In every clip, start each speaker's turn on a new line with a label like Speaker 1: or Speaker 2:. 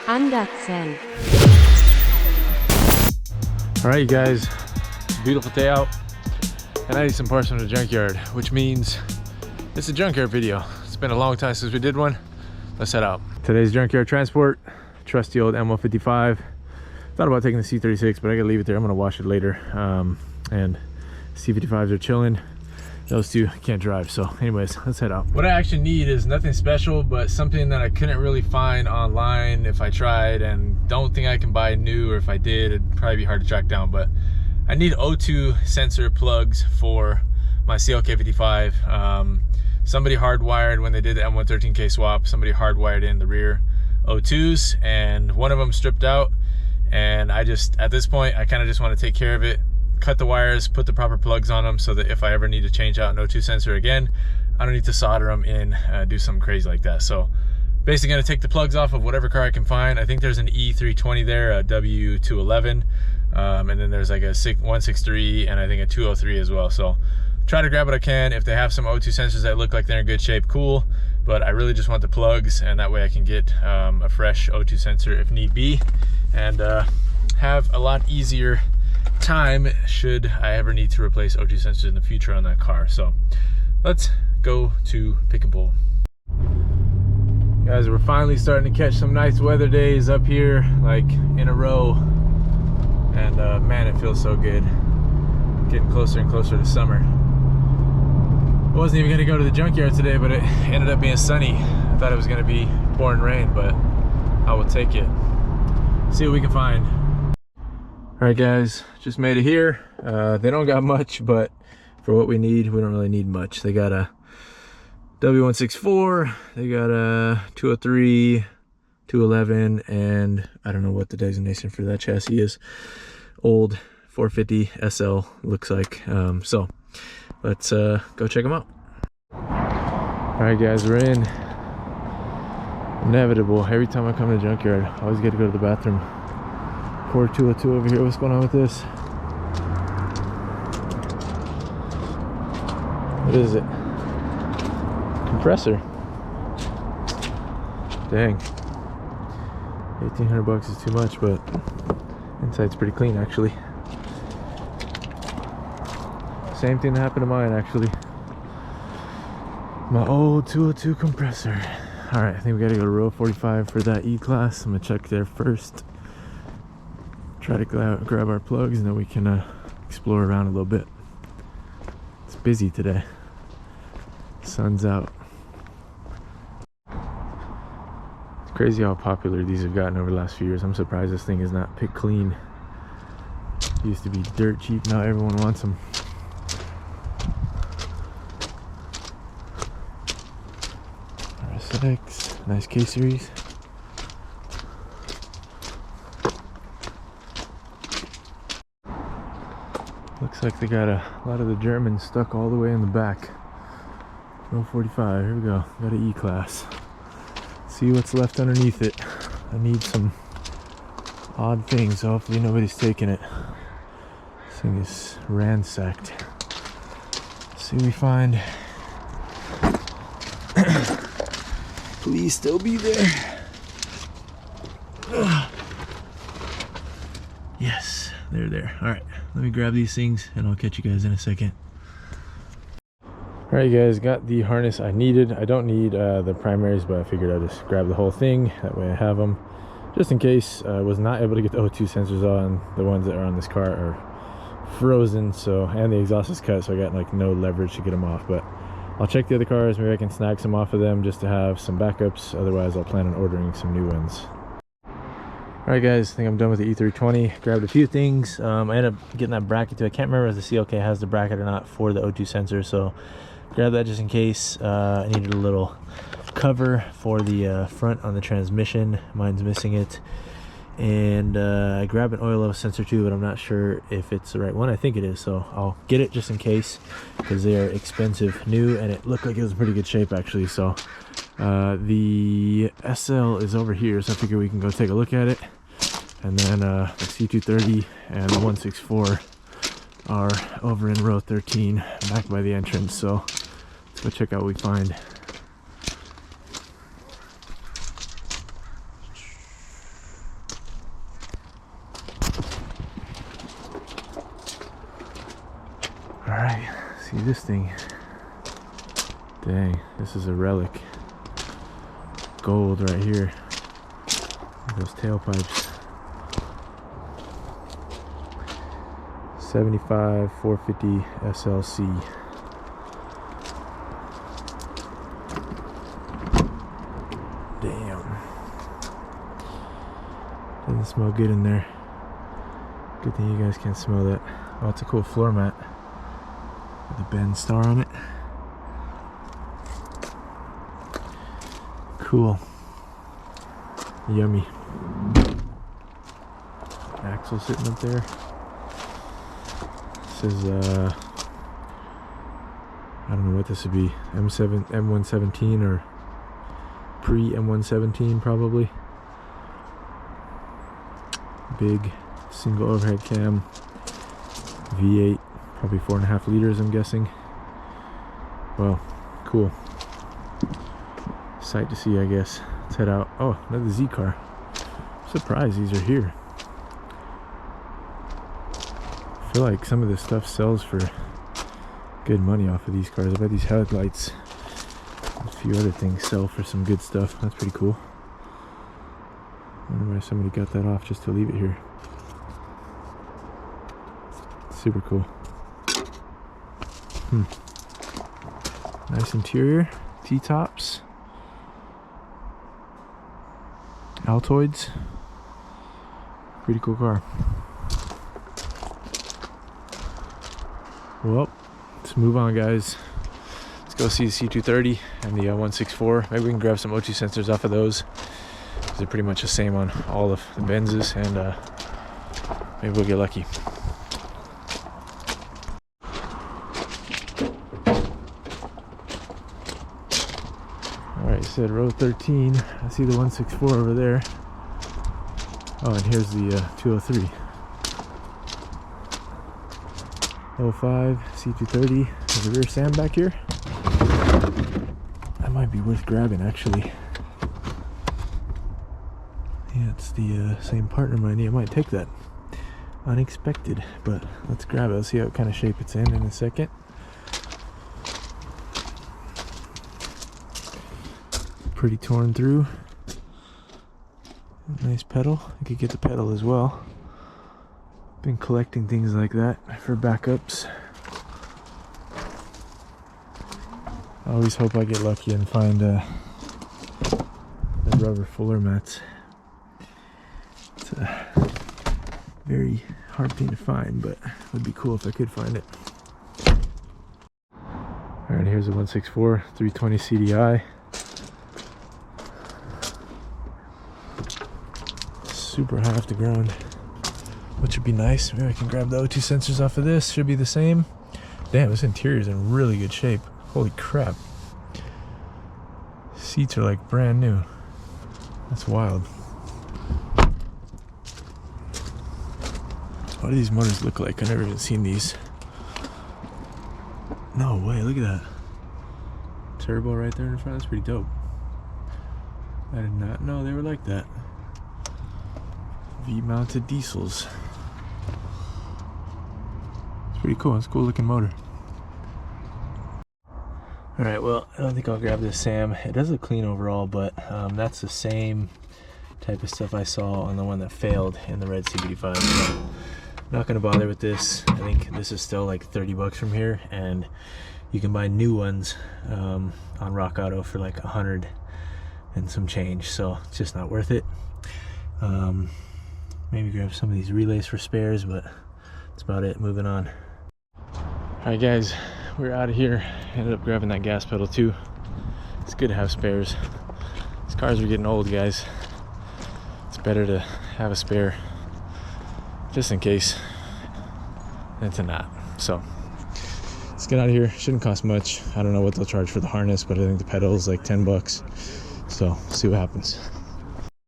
Speaker 1: Andersen.
Speaker 2: Alright you guys, beautiful day out, and I need some parts from the junkyard, which means it's a junkyard video. It's been a long time since we did one. Let's head out. Today's junkyard transport, trusty old M155. Thought about taking the C36, but I gotta leave it there. I'm gonna wash it later. And C55s are chilling. Those two can't drive, so anyways, let's head out. What I actually need is nothing special, but something that I couldn't really find online if I tried, and don't think I can buy new, or if I did, it'd probably be hard to track down. But I need O2 sensor plugs for my CLK55. Somebody hardwired, when they did the M113K swap, somebody hardwired in the rear O2s, and one of them stripped out. And I just, at this point, I kind of just want to take care of it, cut the wires, put the proper plugs on them, so that if I ever need to change out an O2 sensor again, I don't need to solder them in, do something crazy like that. So basically gonna take the plugs off of whatever car I can find. I think there's an E320 there, a W211, and then there's like a 163 and I think a 203 as well. So try to grab what I can. If they have some O2 sensors that look like they're in good shape, cool, but I really just want the plugs, and that way I can get a fresh O2 sensor if need be, and have a lot easier time should I ever need to replace O2 sensors in the future on that car. So let's go to pick and pull. Guys, we're finally starting to catch some nice weather days up here, like in a row, and man, it feels so good. Getting closer and closer to summer. I wasn't even gonna go to the junkyard today, but it ended up being sunny. I thought it was gonna be pouring rain, but I will take it. See what we can find. All right guys, just made it here. They don't got much, but for what we need, we don't really need much. They got a W164, they got a 203, 211, and I don't know what the designation for that chassis is. Old 450 SL looks like. So let's go check them out. All right guys, we're in. Inevitable, every time I come to the junkyard, I always get to go to the bathroom. Core 202 over here. What's going on with this? What is it? Compressor. Dang. 1,800 bucks is too much, but inside's pretty clean actually. Same thing that happened to mine actually. My old 202 compressor. Alright, I think we gotta go to row 45 for that E-Class. I'm gonna check there first. Try to grab our plugs, and then we can explore around a little bit. It's busy today. Sun's out. It's crazy how popular these have gotten over the last few years. I'm surprised this thing is not picked clean. It used to be dirt cheap, now everyone wants them. RSX, nice K-Series. Looks like they got a lot of the Germans stuck all the way in the back. Row 45, here we go. Got an E-Class. See what's left underneath it. I need some odd things, so hopefully nobody's taking it. This thing is ransacked. Let's see what we find. Please still be there. Yes, they're there. All right. Let me grab these things and I'll catch you guys in a second. Alright guys, got the harness I needed. I don't need the primaries, but I figured I'd just grab the whole thing. That way I have them. Just in case I was not able to get the O2 sensors on. The ones that are on this car are frozen, so, and the exhaust is cut, so I got like no leverage to get them off. But I'll check the other cars, maybe I can snag some off of them just to have some backups. Otherwise I'll plan on ordering some new ones. Alright guys, I think I'm done with the E320. Grabbed a few things. I ended up getting that bracket too. I can't remember if the CLK has the bracket or not for the O2 sensor, so grabbed that just in case. I needed a little cover for the front on the transmission. Mine's missing it. And I grabbed an oil level sensor too, but I'm not sure if it's the right one. I think it is, so I'll get it just in case, because they are expensive new, and it looked like it was in pretty good shape actually. So the SL is over here, so I figure we can go take a look at it. And then the C230 and the 164 are over in row 13, back by the entrance. So let's go check out what we find. at this thing. Dang, this is a relic. Gold right here. Those tailpipes. 75 450 SLC. Damn. Doesn't smell good in there. Good thing you guys can't smell that. Oh, it's a cool floor mat with a Benz star on it. Cool. Yummy. Axle sitting up there. This is I don't know what this would be. M117 or pre M117 probably. Big single overhead cam. V8, probably 4.5 liters I'm guessing. Well, cool. Sight to see, I guess. Let's head out. Oh, another Z car. I'm surprised these are here. I feel like some of this stuff sells for good money off of these cars. I bet these headlights and a few other things sell for some good stuff. That's pretty cool. I wonder why somebody got that off just to leave it here. Super cool. Nice interior. T-tops. Altoids. Pretty cool car. Well, let's move on, guys. Let's go see the C230 and the 164. Maybe we can grab some O2 sensors off of those. They're pretty much the same on all of the Benzes, and maybe we'll get lucky. Alright, you said row 13. I see the 164 over there. Oh, and here's the 203. 05 C230. There's a rear Sam back here. That might be worth grabbing, actually. Yeah, it's the same partner money. I might take that. Unexpected, but let's grab it. Let's see what kind of shape it's in a second. Pretty torn through. Nice pedal. I could get the pedal as well. Been collecting things like that for backups. I always hope I get lucky and find the rubber fuller mats. It's a very hard thing to find, but it would be cool if I could find it. Alright, here's a 164 320 CDI. Super high off the ground, which would be nice. Maybe I can grab the O2 sensors off of this. Should be the same. Damn, this interior is in really good shape. Holy crap. Seats are like brand new. That's wild. What do these motors look like? I've never even seen these. No way, look at that. Turbo right there in front. That's pretty dope. I did not know they were like that. V-mounted diesels. It's pretty cool. It's a cool looking motor. Alright, well, I don't think I'll grab this Sam. It does look clean overall, but that's the same type of stuff I saw on the one that failed in the red CBD5. So not going to bother with this. I think this is still like 30 bucks from here, and you can buy new ones on Rock Auto for like 100 and some change, so it's just not worth it. Maybe grab some of these relays for spares, but that's about it. Moving on. Alright guys, we're out of here. Ended up grabbing that gas pedal too. It's good to have spares. These cars are getting old, guys. It's better to have a spare just in case than to not. So let's get out of here. Shouldn't cost much. I don't know what they'll charge for the harness, but I think the pedal is like 10 bucks. So see what happens.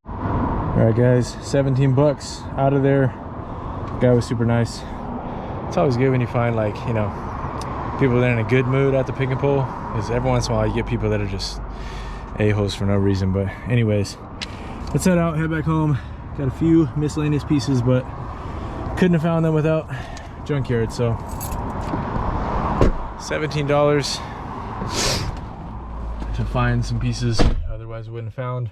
Speaker 2: Alright guys, 17 bucks out of there. The guy was super nice. It's always good when you find, like, you know, people that are in a good mood at the pick and pull, because every once in a while you get people that are just a-holes for no reason. But anyways, let's head out, head back home. Got a few miscellaneous pieces, but couldn't have found them without Junkyard, so $17 to find some pieces otherwise I wouldn't have found,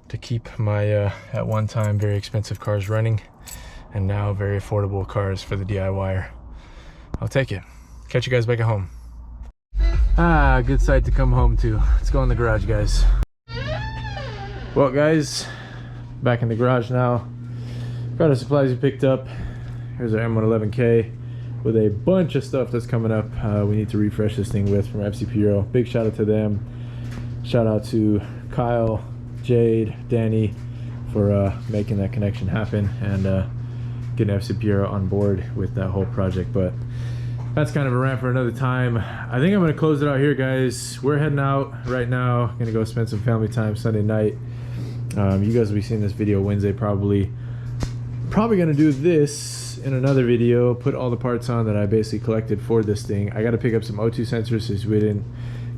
Speaker 2: to keep my at one time very expensive cars running, and now very affordable cars for the DIYer. I'll take it. Catch you guys back at home. Ah, good site to come home to. Let's go in the garage, guys. Well, guys, back in the garage now. Got our supplies we picked up. Here's our M111K with a bunch of stuff that's coming up. We need to refresh this thing with from FCP Euro. Big shout out to them. Shout out to Kyle, Jade, Danny for making that connection happen and getting FCP Euro on board with that whole project. But that's kind of a rant for another time. I think I'm gonna close it out here, guys. We're heading out right now. Gonna go spend some family time Sunday night. You guys will be seeing this video Wednesday probably. Probably gonna do this in another video, put all the parts on that I basically collected for this thing. I gotta pick up some O2 sensors since we didn't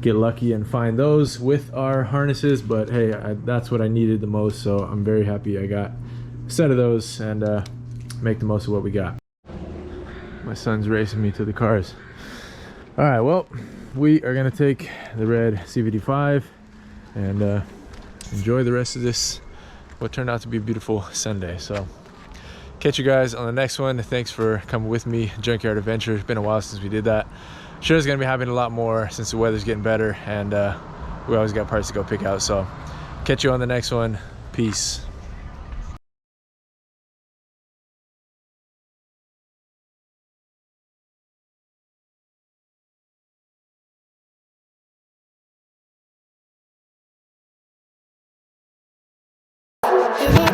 Speaker 2: get lucky and find those with our harnesses, but hey, that's what I needed the most, so I'm very happy I got a set of those and make the most of what we got. My son's racing me to the cars. All right, well, we are gonna take the red CVT5 and enjoy the rest of this, what turned out to be a beautiful Sunday. So catch you guys on the next one. Thanks for coming with me. Junkyard Adventure. It's been a while since we did that. Sure, it's gonna be happening a lot more since the weather's getting better, and we always got parts to go pick out. So catch you on the next one. Peace.
Speaker 3: Yeah.